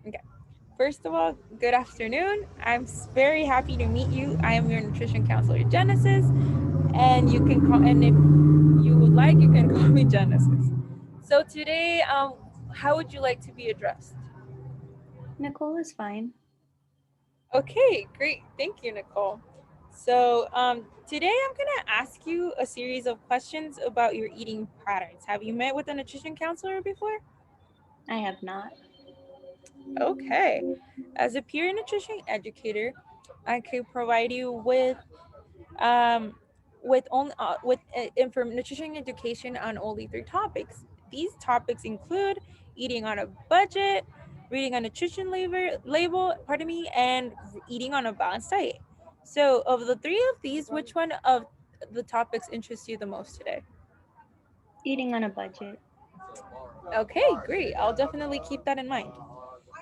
Okay. First of all, good afternoon. I'm very happy to meet you. I am your nutrition counselor, Genesis, and you can call, and if you would like, you can call me Genesis. So today, how would you like to be addressed? Nicole is fine. Okay, great. Thank you, Nicole. So today I'm gonna ask you a series of questions about your eating patterns. Have you met with a nutrition counselor before? I have not. Okay. As a peer nutrition educator, I could provide you um, with nutrition education on only three topics. These topics include eating on a budget, reading a nutrition label, pardon me, and eating on a balanced diet. So, of the three of these, which one of the topics interests you the most today? Eating on a budget. Okay, great. I'll definitely keep that in mind.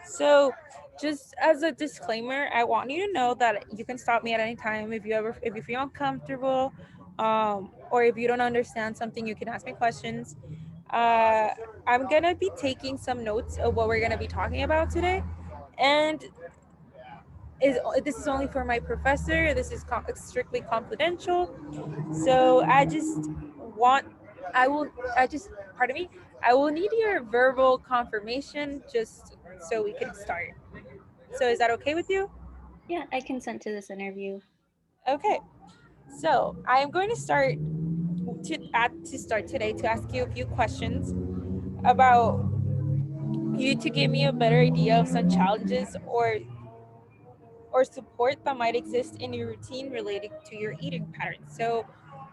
So, just as a disclaimer, I want you to know that you can stop me at any time if you feel uncomfortable, or if you don't understand something, you can ask me questions. Uh, I'm gonna be taking some notes of what we're gonna be talking about today, and is this is only for my professor. This is strictly confidential. So want I will I just pardon me. I will need your verbal confirmation just so we can start. So is that okay with you? Yeah, I consent to this interview. Okay. So I am going to start today to ask you a few questions about you to give me a better idea of some challenges or support that might exist in your routine related to your eating patterns. So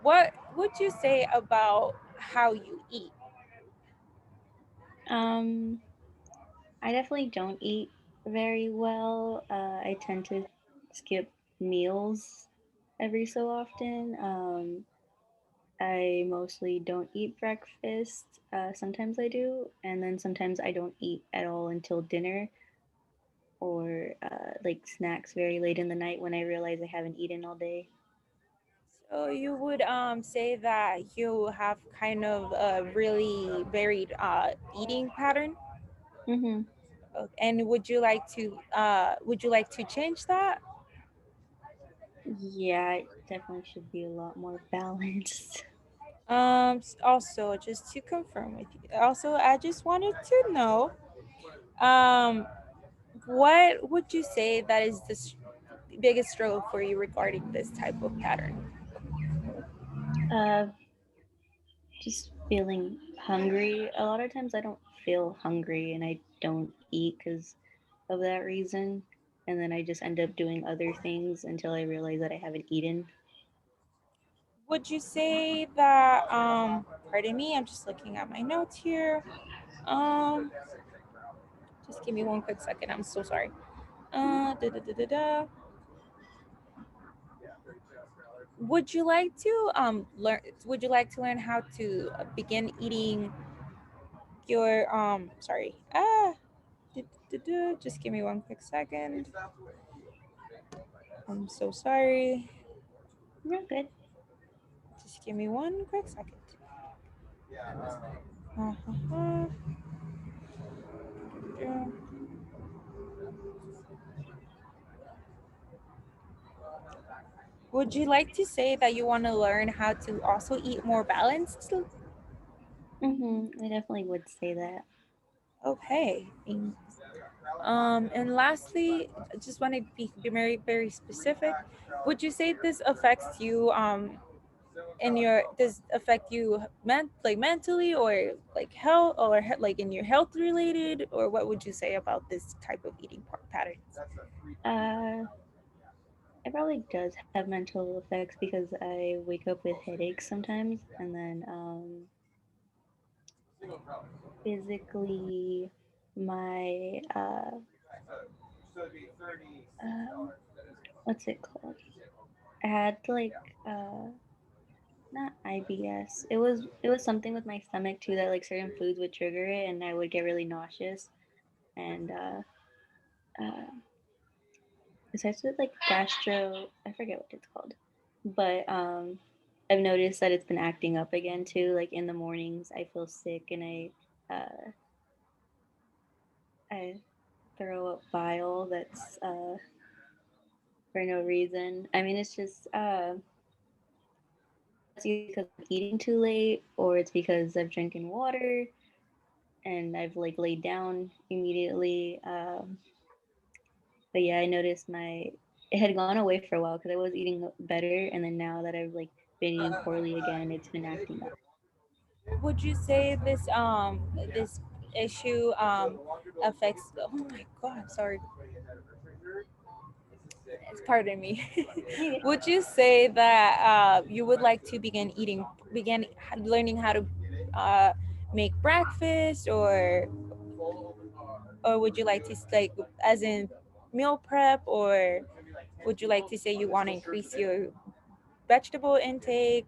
what would you say about how you eat? Um, I definitely don't eat very well. I tend to skip meals every so often. I mostly don't eat breakfast. Sometimes I do, and then sometimes I don't eat at all until dinner or like snacks very late in the night when I realize I haven't eaten all day. So you would say that you have kind of a really varied eating pattern. Mm-hmm. And would you like to change that? Yeah, it definitely should be a lot more balanced. Also, just to confirm with you, also I just wanted to know, um, what would you say that is the biggest struggle for you regarding this type of pattern? Uh, just feeling hungry. A lot of times I don't feel hungry and I don't eat because of that reason. And then I just end up doing other things until I realize that I haven't eaten. Would you say that pardon me, I'm just looking at my notes here. Um, just give me one quick second. I'm so sorry. Da, da, da, da, da. Would you like to learn? Would you like to learn how to begin eating your Sorry. Just give me one quick second. I'm so sorry. Real good. Just give me one quick second. Uh-huh. Would you like to say that you want to learn how to also eat more balanced? I definitely would say that. Okay. And lastly, I just want to be very, very specific. Would you say this affects you in your does affect you like mentally or like health or like in your health related, or what would you say about this type of eating patterns? Uh, it probably does have mental effects because I wake up with headaches sometimes, and then physically, my uh, what's it called? I had like not IBS. It was something with my stomach too that like certain foods would trigger it, and I would get really nauseous. And uh, it starts with like gastro. I forget what it's called, but I've noticed that it's been acting up again too. Like in the mornings, I feel sick, and I throw up bile that's for no reason. I mean, it's just it's either because I'm eating too late or it's because I've drinking water and I've like laid down immediately. But yeah, I noticed my it had gone away for a while because I was eating better, and then now that I've like been eating poorly again, it's been acting up. Would you say this issue affects? Oh my God, I'm sorry. It's pardon me. Okay. Would you say that you would like to begin learning how to uh, make breakfast, or would you like to like as in meal prep, or would you like to say you want to increase your vegetable intake?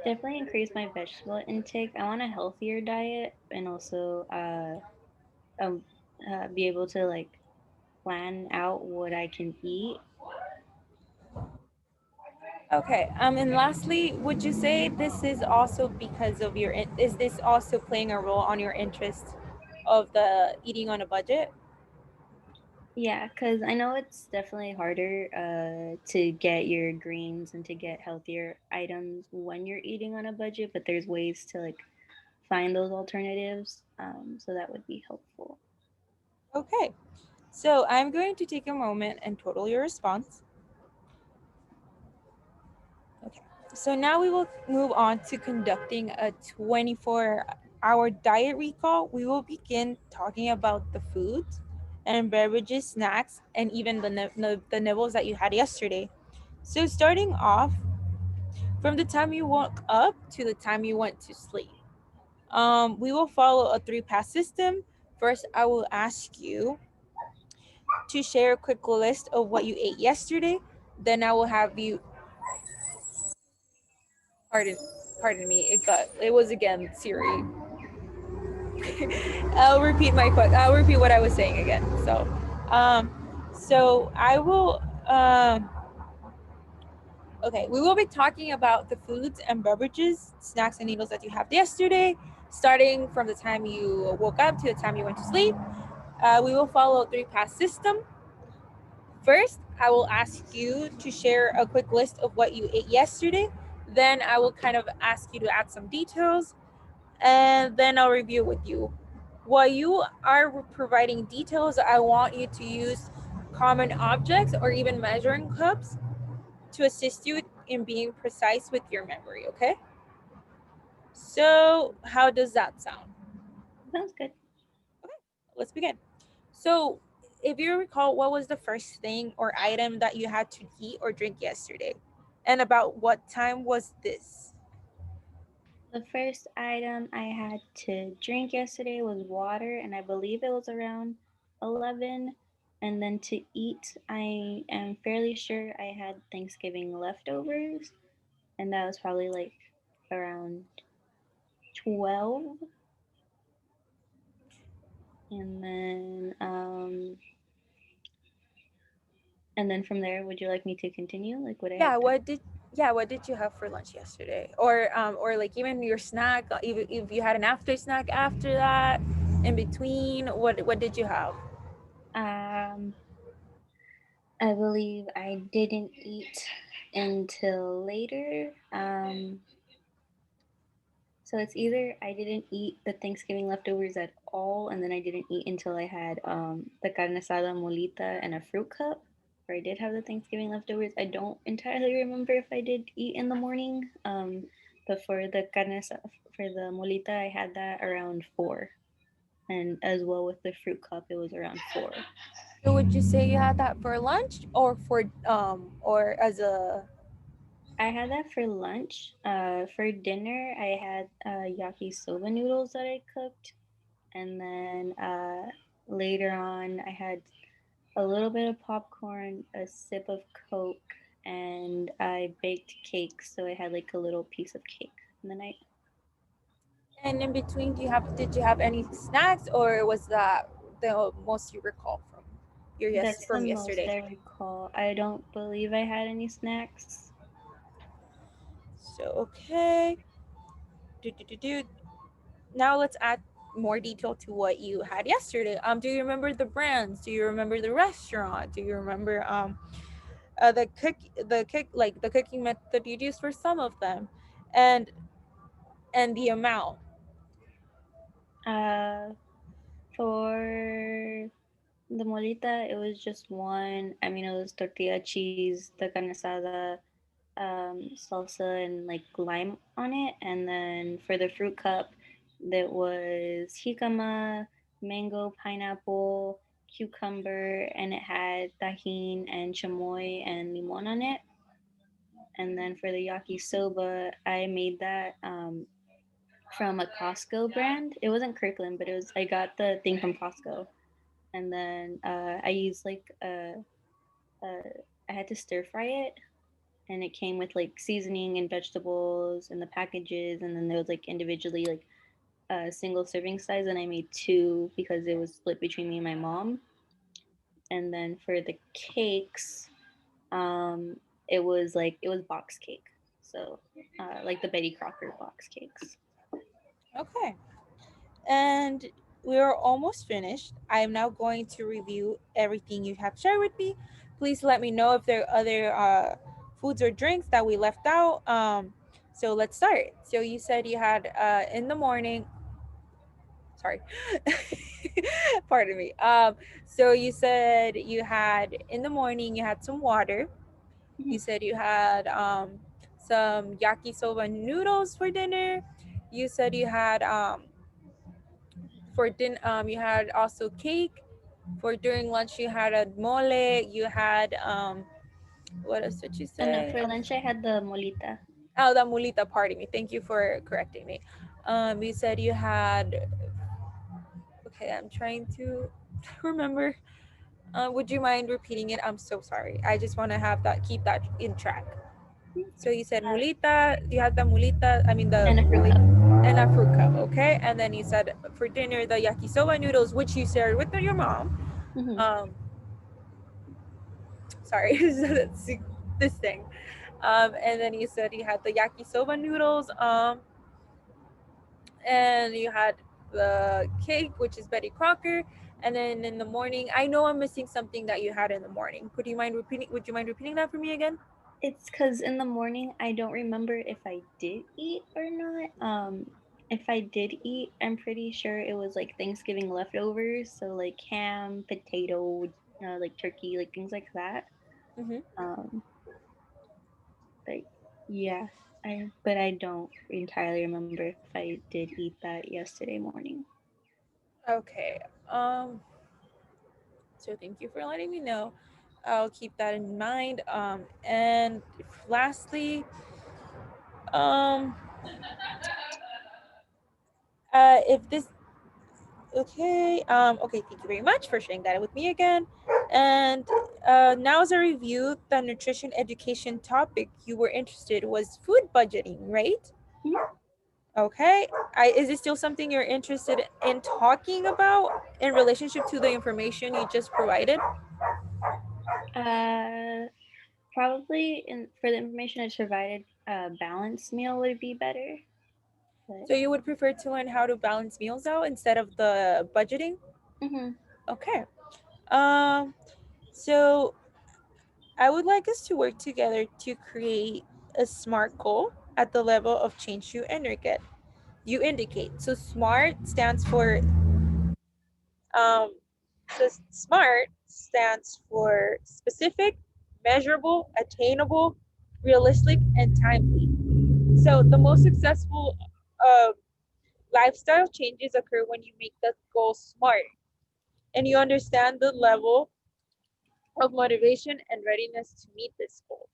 Definitely increase my vegetable intake. I want a healthier diet and also um, be able to like plan out what I can eat. Okay. And lastly, would you say this is also because of is this also playing a role on your interest of the eating on a budget? Yeah, because I know it's definitely harder to get your greens and to get healthier items when you're eating on a budget, but there's ways to like find those alternatives. So that would be helpful. Okay. So I'm going to take a moment and total your response. Okay. So now we will move on to conducting a 24-hour diet recall. We will begin talking about the foods and beverages, snacks, and even the nibbles that you had yesterday. So starting off from the time you woke up to the time you went to sleep. We will follow a three-pass system. First, I will ask you to share a quick list of what you ate yesterday. Then I will have you pardon pardon me. It was again Siri. I'll repeat what I was saying again. Um so I will okay, we will be talking about the foods and beverages, snacks and needles that you had yesterday, starting from the time you woke up to the time you went to sleep. We will follow a three-pass system. First, I will ask you to share a quick list of what you ate yesterday. Then I will kind of ask you to add some details, and then I'll review with you. While you are providing details, I want you to use common objects or even measuring cups to assist you in being precise with your memory, okay? So, how does that sound? Sounds good. Okay, let's begin. So, if you recall, what was the first thing or item that you had to eat or drink yesterday? And about what time was this? The first item I had to drink yesterday was water, and I believe it was around 11. And then to eat, I am fairly sure I had Thanksgiving leftovers, and that was probably like around 12. And then from there, would you like me to continue? Like what I Yeah, had to? what did you have for lunch yesterday? Or like even your snack, even if you had an after snack after that, in between, what did you have? Um, I believe I didn't eat until later. So it's either I didn't eat the Thanksgiving leftovers at all, and then I didn't eat until I had the carne asada molita and a fruit cup, or I did have the Thanksgiving leftovers. I don't entirely remember if I did eat in the morning. But for the for the molita, I had that around 4, and as well with the fruit cup, it was around 4. So would you say you had that for lunch or as a I had that for lunch. For dinner, I had yakisoba noodles that I cooked, and then later on, I had a little bit of popcorn, a sip of Coke, and I baked cake. So I had like a little piece of cake in the night. and in between did you have any snacks, or was that the most you recall That's the from most yesterday? I recall. I don't believe I had any snacks. So okay. Do, do, do, do. Now let's add. more detail to what you had yesterday. Do you remember the brands? Do you remember the restaurant? Do you remember the cooking method you used for some of them, and the amount? Uh, for the molita, it was just one. I mean, it was tortilla, cheese, the carne asada, salsa, and like lime on it. And then for the fruit cup, there was jicama, mango, pineapple, cucumber, and it had tajin and chamoy and limon on it. And then for the yakisoba, I made that from a Costco brand. It wasn't Kirkland, but it was I got the thing from Costco. And then I used uh, I had to stir fry it, and it came with like seasoning and vegetables and the packages, and then there was like individually like a single serving size, and I made two because it was split between me and my mom. And then for the cakes, um, it was box cake, so like the Betty Crocker box cakes. Okay. And we are almost finished. I am now going to review everything you have shared with me. Please let me know if there are other foods or drinks that we left out. So let's start. So you said you had in the morning. Sorry, pardon me. So you said you had in the morning you had some water. You Mhm. said you had some yakisoba noodles for dinner. You said you had for din you had also cake. For during lunch you had a mole. You had what else did you And say? for lunch, I had the molita. Oh, the mulita. Pardon me. Thank you for correcting me. You said you had. Okay, I'm trying to remember. Would you mind repeating it? I'm so sorry. I just want to have that, keep that in track. So you said Uh, mulita. You had the mulita. I mean the and a fruit mulita cup. and a fruit cup. Okay, and then you said for dinner the yakisoba noodles, which you shared with your mom. Hmm. Um, sorry, this thing. And then you said you had the yakisoba noodles. And you had the cake, which is Betty Crocker. And then in the morning, I know I'm missing something that you had in the morning. Could you mind repeating? Would you mind repeating that for me again? It's because in the morning I don't remember if I did eat or not. If I did eat, I'm pretty sure it was like Thanksgiving leftovers, so like ham, potato, like turkey, like things like that. Mm-hmm. Um, but yeah, I don't entirely remember if I did eat that yesterday morning. Okay. So thank you for letting me know. I'll keep that in mind. And lastly, um, if this okay, okay, thank you very much for sharing that with me again. And now as a review, the nutrition education topic you were interested was food budgeting, right? Mhm. Okay. Is it still something you're interested in talking about in relationship to the information you just provided? Uh, Probably for the information I provided, a balanced meal would be better. But So you would prefer to learn how to balance meals out instead of the budgeting? hmm. Okay. Um, so I would like us to work together to create a SMART goal at the level of change you indicate. So SMART stands for SMART stands for specific, measurable, attainable, realistic, and timely. So the most successful uh, lifestyle changes occur when you make the goal SMART and you understand the level of motivation and readiness to meet this goal.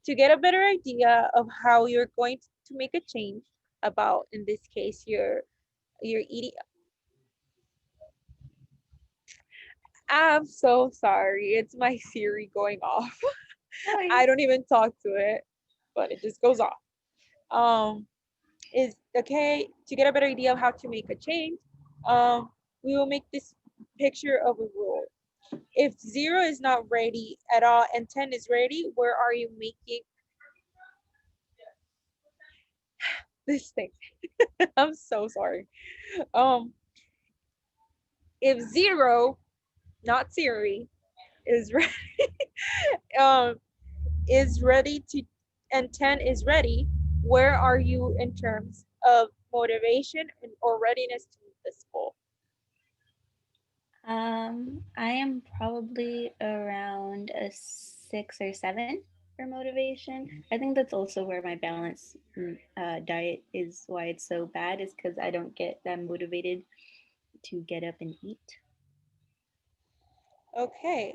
To get a better idea of how you're going to make a change about, in this case, your eating. I'm so sorry. It's my Siri going off. No I worries. don't even talk to it, but it just goes off. Um, is okay to get a better idea of how to make a change. Um, we will make this picture of a rule. If 0 is not ready at all and 10 is ready, where are you making this thing. I'm so sorry. Um, if 0, not Siri, is ready, um, is ready to, and 10 is ready, where are you in terms of motivation and or readiness to meet this goal? I am probably around a 6 or 7 for motivation. I think that's also where my balance diet is why it's so bad, is because I don't get that motivated to get up and eat. Okay.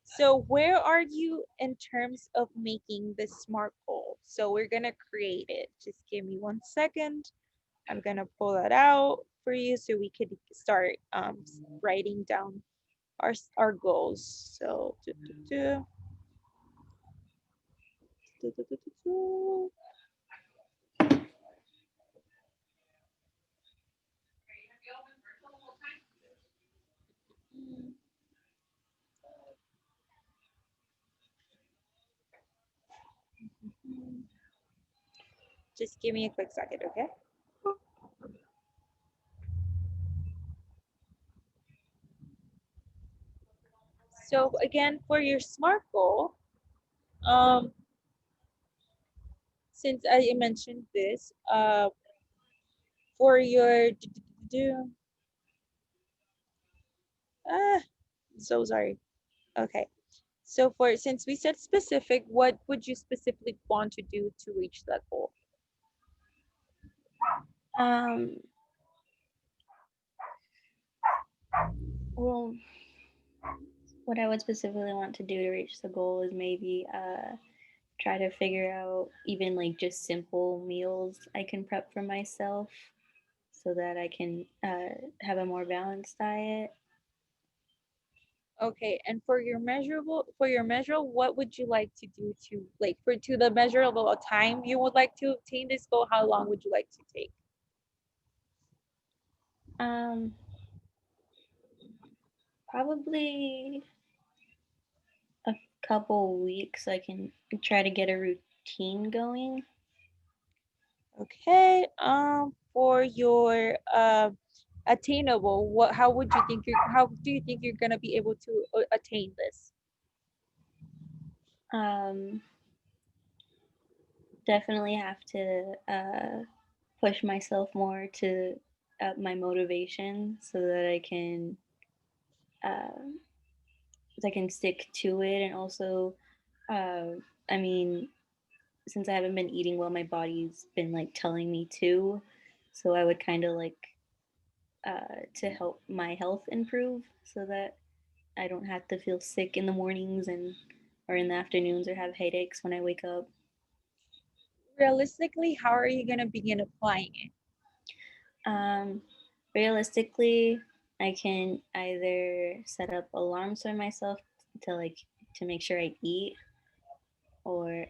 So where are you in terms of making this SMART goal? So we're gonna create it. Just give me 1 second. I'm gonna pull that out for you so we could start writing down our goals. So do, do, do, do, do. Just give me a quick second, okay? So again, for your SMART goal, um, since I mentioned this, for your ah, so sorry. Okay. So for since we said specific, what would you specifically want to do to reach that goal? Um, well, what I would specifically want to do to reach the goal is maybe try to figure out even like just simple meals I can prep for myself so that I can have a more balanced diet. Okay, and for your measurable, what would you like to do to like for to the measurable time you would like to obtain this goal? How long would you like to take? Um, Probably a couple weeks. I can try to get a routine going. Okay, for your attainable, what how would you think you're how do you think you're gonna be able to attain this? Um, Definitely have to push myself more to up my motivation so that uh, I can stick to it, and also, uh, I mean, since I haven't been eating well, my body's been like telling me to, so I would kind of like to help my health improve so that I don't have to feel sick in the mornings and or in the afternoons or have headaches when I wake up. Realistically, how are you gonna begin applying it? Um, Realistically, I can either set up alarms for myself to like to make sure I eat, or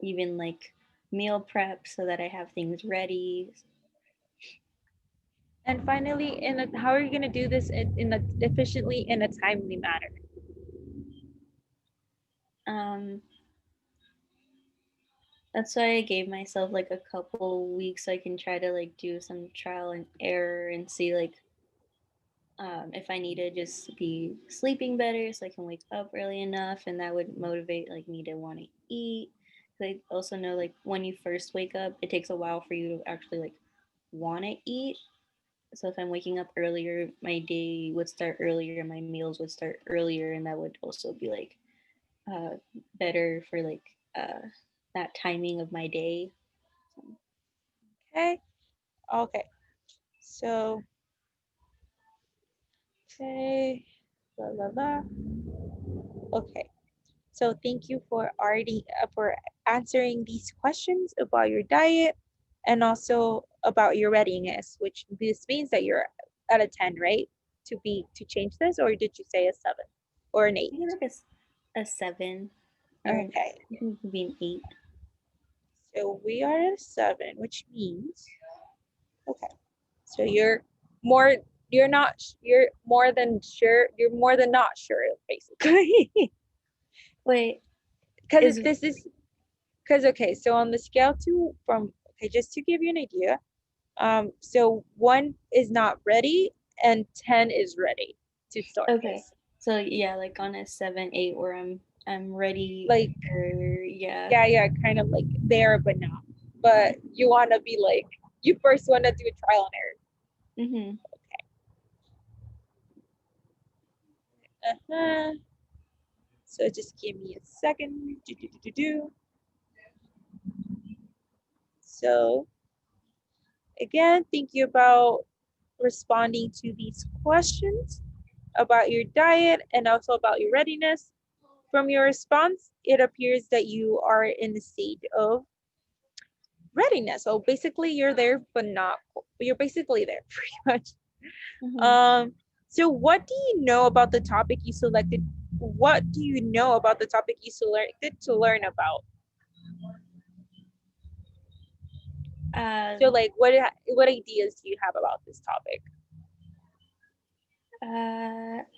even like meal prep so that I have things ready. And finally, how are you gonna do this in a efficiently in a timely manner? Um, that's why I gave myself like a couple weeks so I can try to like do some trial and error and see like if I need to just be sleeping better so I can wake up early enough, and that would motivate like me to want to eat. 'Cause I also know like when you first wake up, it takes a while for you to actually like want to eat. So if I'm waking up earlier, my day would start earlier, my meals would start earlier, and that would also be like uh, better for like that timing of my day. Okay. Okay. So okay. La la la. Okay. So thank you for already for answering these questions about your diet and also about your readiness, which this means that you're at a 10, right? To change this, or did you say a 7 or an 8? Maybe like a 7 or Okay. it could be an 8. So we are at a 7, which means okay. So more you're not you're more than sure you're more than not sure basically Wait, because is this is because okay, so on the scale okay, just to give you an idea, so 1 is not ready and 10 is ready to start Okay. this. So yeah, like on a 7, 8 where I'm ready Like, or yeah. yeah, kind of like there, but not. But you want to be like, you first want to do a trial and Mm-hmm. error. Uh-huh. So just give me a second. So again, thank you about responding to these questions about your diet and also about your readiness. From your response, it appears that you are in the state of readiness. So basically you're there, but not, you're basically there pretty much. Mm-hmm. So what do you know about the topic you selected? What do you know about the topic you selected to learn about? So like, what ideas do you have about this topic?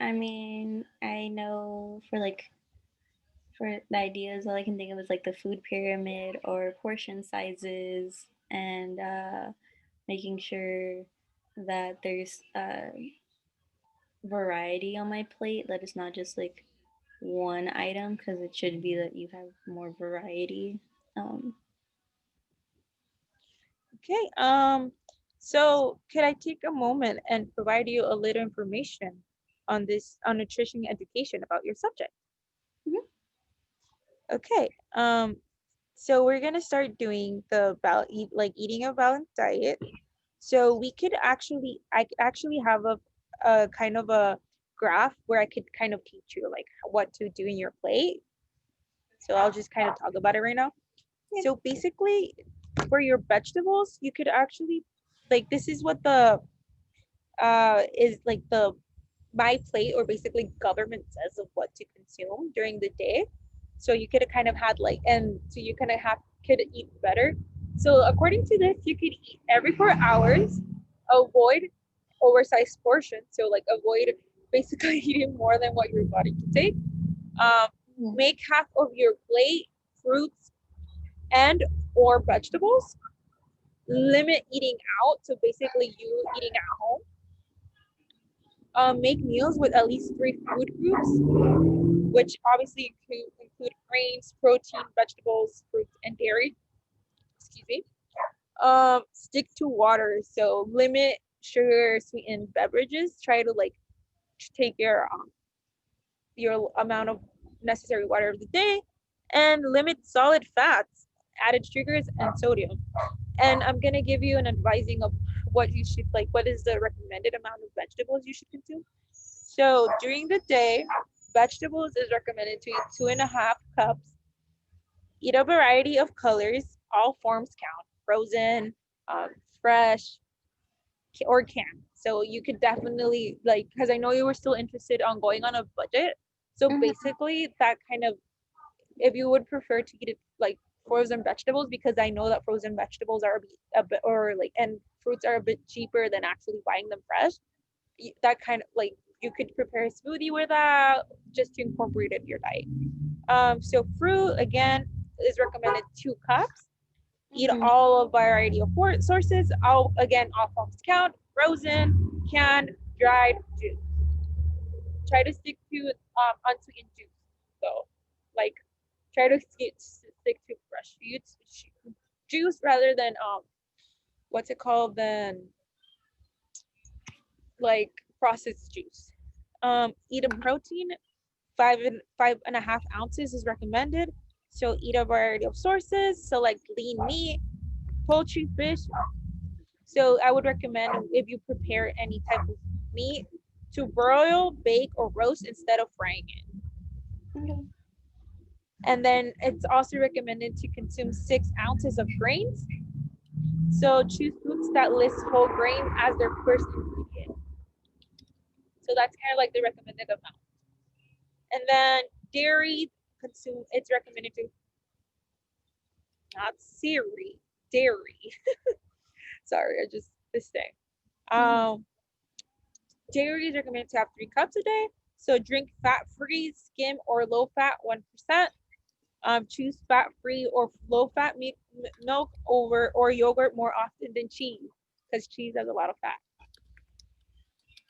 I mean, I know for the ideas, all I can think of is like the food pyramid or portion sizes and making sure that there's variety on my plate, that it's not just like one item, because it should be that you have more variety. Um, Okay, so could I take a moment and provide you a little information on on nutrition education about your subject? mhm. Okay, so we're gonna start doing the eating a balanced diet. So we could I actually have a kind of a graph where I could kind of teach you like what to do in your plate. So I'll just kind of talk about it right now. Yeah. So basically, for your vegetables, you could actually like this is what the is like the my plate or basically government says of what to consume during the day. So you could have kind of had like and so you kind of have could eat better. So according to this, you could eat every 4 hours, avoid oversized portions. So like avoid basically eating more than what your body can take. Um, Mhm. make half of your plate fruits and or vegetables. Limit eating out. So basically you eating at home. Make meals with at least 3 food groups, which obviously include grains, protein, vegetables, fruits, and dairy. Excuse me. Stick to water. So limit sugar sweetened beverages. Try to like take your amount of necessary water of the day, and limit solid fats, added sugars, and sodium. And I'm gonna give you an advising of what you should like. What is the recommended amount of vegetables you should consume? So during the day, vegetables is recommended to eat 2.5 cups. Eat a variety of colors. All forms count. Frozen, fresh, or canned. So you could definitely like, because I know you were still interested on going on a budget. So Mhm. basically, that kind of, if you would prefer to eat it like frozen vegetables, because I know that frozen vegetables are a bit or like and fruits are a bit cheaper than actually buying them fresh. That kind of like you could prepare a smoothie with that just to incorporate it in your diet. So fruit again is recommended 2 cups. Eat Mhm. all a variety of sources. All forms count. Frozen, canned, dried, juice. Try to stick to unsweetened juice. So, like, try to stick to fresh juice rather than what's it called? Then like processed juice. Eat a protein. 5.5 ounces is recommended. So eat a variety of sources. So like lean meat, poultry, fish. So I would recommend if you prepare any type of meat to broil, bake, or roast instead of frying it. Okay. And then it's also recommended to consume 6 ounces of grains. So choose foods that list whole grains as their first ingredient. So that's kind of like the recommended amount. And then dairy consume it's recommended to not cereal, dairy. Sorry, I just this thing. Mhm. Um, dairy is recommended to have 3 cups a day. So drink fat-free, skim or low-fat 1%. Choose fat-free or low-fat milk over or yogurt more often than cheese, because cheese has a lot of fat.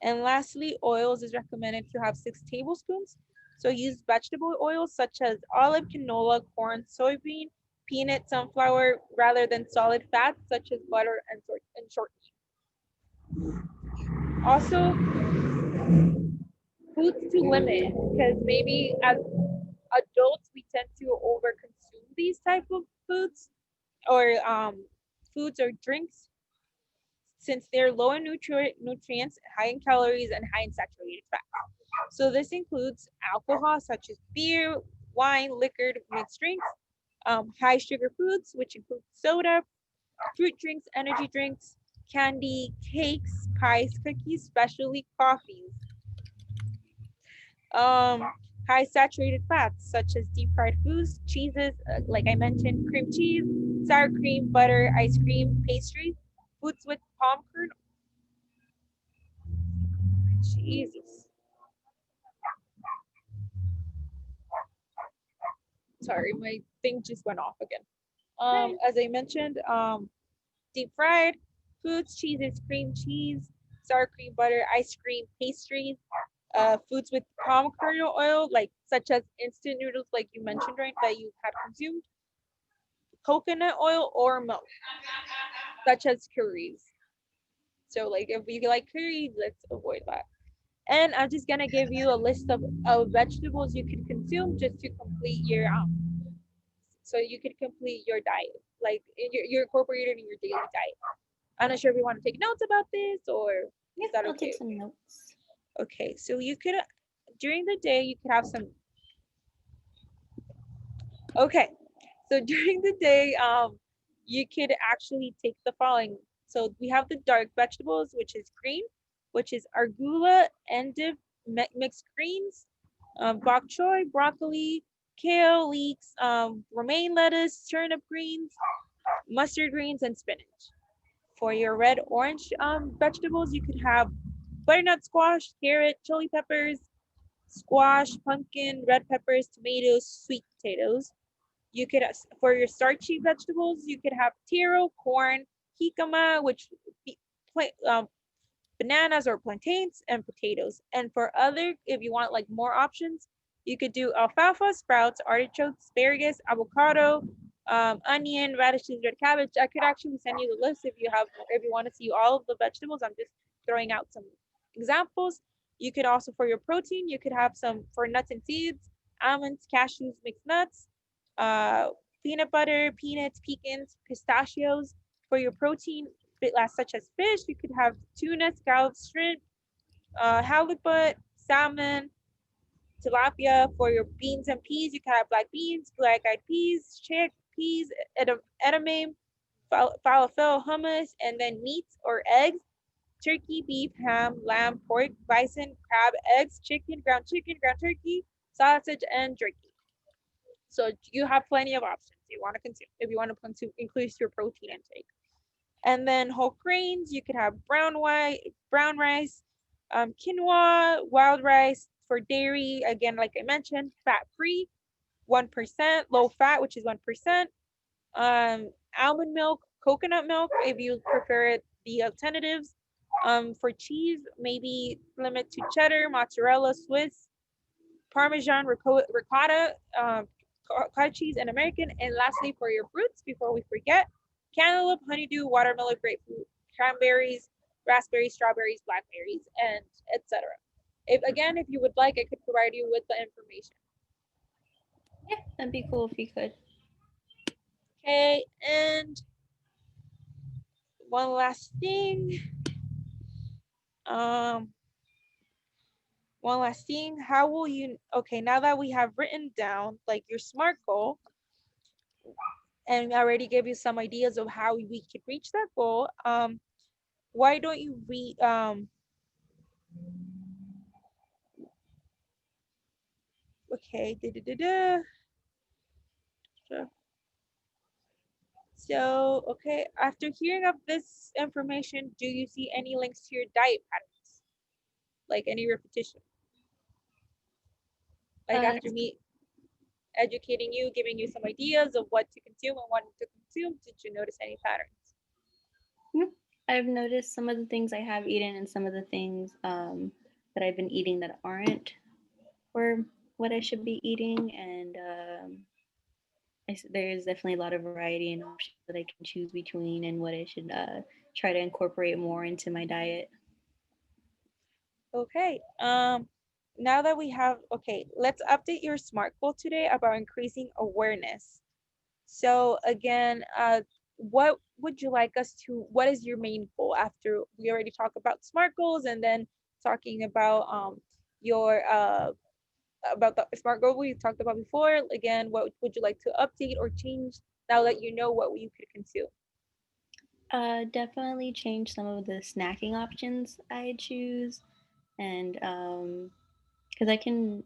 And lastly, oils is recommended to have 6 tablespoons. So use vegetable oils such as olive, canola, corn, soybean, peanut, sunflower, rather than solid fats such as butter and shortening. Also, foods to limit, because maybe as adults we tend to overconsume these type of foods or foods or drinks since they're low in nutrients, high in calories, and high in saturated fat. So this includes alcohol such as beer, wine, liquor, mixed drinks, high sugar foods, which include soda, fruit drinks, energy drinks, candy, cakes, pies, cookies, especially coffees. Um, High saturated fats such as deep fried foods, cheeses, like I mentioned, cream cheese, sour cream, butter, ice cream, pastries, foods with palm kernel. Jesus. Sorry, my thing just went off again. As I mentioned, deep fried foods, cheeses, cream cheese, sour cream, butter, ice cream, pastries, foods with palm kernel oil, like such as instant noodles, like you mentioned, right, that you had consumed, coconut oil or milk, such as curries. So, like, if you like curry, let's avoid that. And I'm just gonna give you a list of vegetables you can consume just to complete your so you can complete your diet, like you're incorporated in your daily diet. I'm not sure if you want to take notes about this or is that I'll okay? take some notes. Okay, so you could during the day you could have some. Okay, so during the day, you could actually take the following. So we have the dark vegetables, which is green, which is arugula, endive, mixed greens, bok choy, broccoli, kale, leeks, romaine lettuce, turnip greens, mustard greens, and spinach. For your red orange vegetables, you could have butternut squash, carrot, chili peppers, squash, pumpkin, red peppers, tomatoes, sweet potatoes. You could, for your starchy vegetables, you could have taro, corn, jicama, which um, bananas or plantains, and potatoes. And for other, if you want like more options, you could do alfalfa, sprouts, artichokes, asparagus, avocado, onion, radishes, red cabbage. I could actually send you the list if you want to see all of the vegetables. I'm just throwing out some examples. You could also, for your protein, you could have some for nuts and seeds, almonds, cashews, mixed nuts, uh, peanut butter, peanuts, pecans, pistachios. For your protein, such as fish, you could have tuna, scallops, shrimp, halibut, salmon, tilapia. For your beans and peas, you can have black beans, black-eyed peas, chickpeas, edamame, falafel, hummus, and then meats or eggs, turkey, beef, ham, lamb, pork, bison, crab, eggs, chicken, ground turkey, sausage, and jerky. So you have plenty of options you want to consume if you want to consume increase your protein intake. And then whole grains, you could have brown rice, quinoa, wild rice. For dairy, again, like I mentioned, fat free, 1%, low fat, which is 1%, almond milk, coconut milk, if you prefer it, the alternatives. For cheese, maybe limit to cheddar, mozzarella, Swiss, Parmesan, ricotta, cottage cheese, and American. And lastly, for your fruits, before we forget, cantaloupe, honeydew, watermelon, grapefruit, cranberries, raspberries, strawberries, blackberries, and etc. If you would like, I could provide you with the information. Yeah, that'd be cool if you could. Okay, and one last thing. Um, One last thing. How will you? Okay, now that we have written down like your SMART goal, and I already gave you some ideas of how we could reach that goal. Why don't you read? Okay. So, okay. After hearing of this information, do you see any links to your diet patterns, like any repetition? Like Uh, after me, educating you, giving you some ideas of what to consume and what to consume? Did you notice any patterns? Mm, I've noticed some of the things I have eaten and some of the things that I've been eating that aren't for what I should be eating, and there's definitely a lot of variety and options that I can choose between, and what I should try to incorporate more into my diet. Okay. Now that we have, okay, let's update your SMART goal today about increasing awareness. So again, what would you like us to, what is your main goal after we already talked about SMART goals and then talking your about the SMART goal we talked about before? Again, what would you like to update or change now that you know what you could consume? Definitely change some of the snacking options I choose, and because I can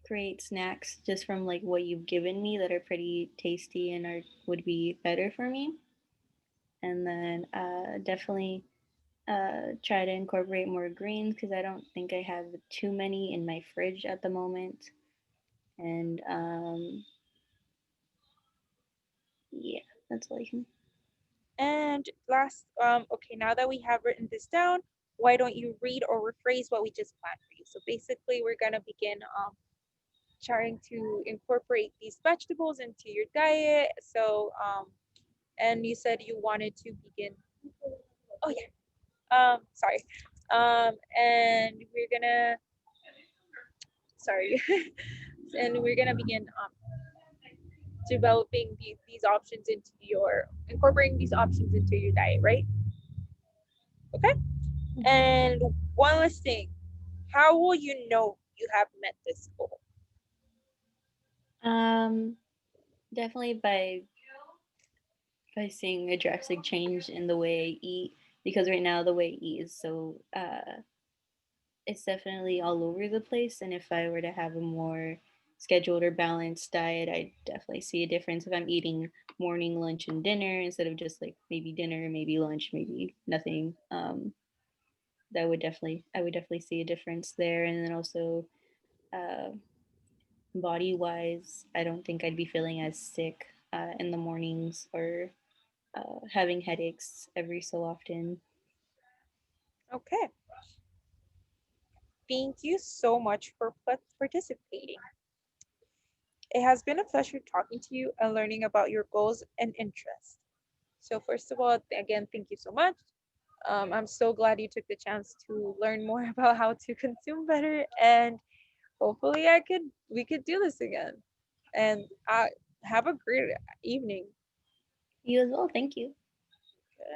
create snacks just from like what you've given me that are pretty tasty and are would be better for me. And then definitely try to incorporate more greens because I don't think I have too many in my fridge at the moment. And yeah, that's all I can. And last, okay, now that we have written this down, why don't you read or rephrase what we just planned for you? So basically, we're gonna begin trying to incorporate these vegetables into your diet. So, and you said you wanted to begin. Oh yeah. Sorry. And we're gonna. Sorry. And we're gonna begin developing these options into your incorporating these options into your diet, right? Okay. And one last thing, how will you know you have met this goal? Um, Definitely by seeing a drastic change in the way I eat, because right now the way I eat is so it's definitely all over the place. And if I were to have a more scheduled or balanced diet, I definitely see a difference if I'm eating morning, lunch, and dinner instead of just like maybe dinner, maybe lunch, maybe nothing. That would definitely I would definitely see a difference there. And then also uh, body wise, I don't think I'd be feeling as sick in the mornings or having headaches every so often. Okay. Thank you so much for participating. It has been a pleasure talking to you and learning about your goals and interests. So first of all, again, thank you so much. I'm so glad you took the chance to learn more about how to consume better, and hopefully, we could do this again. And have a great evening. You as well. Thank you. Good.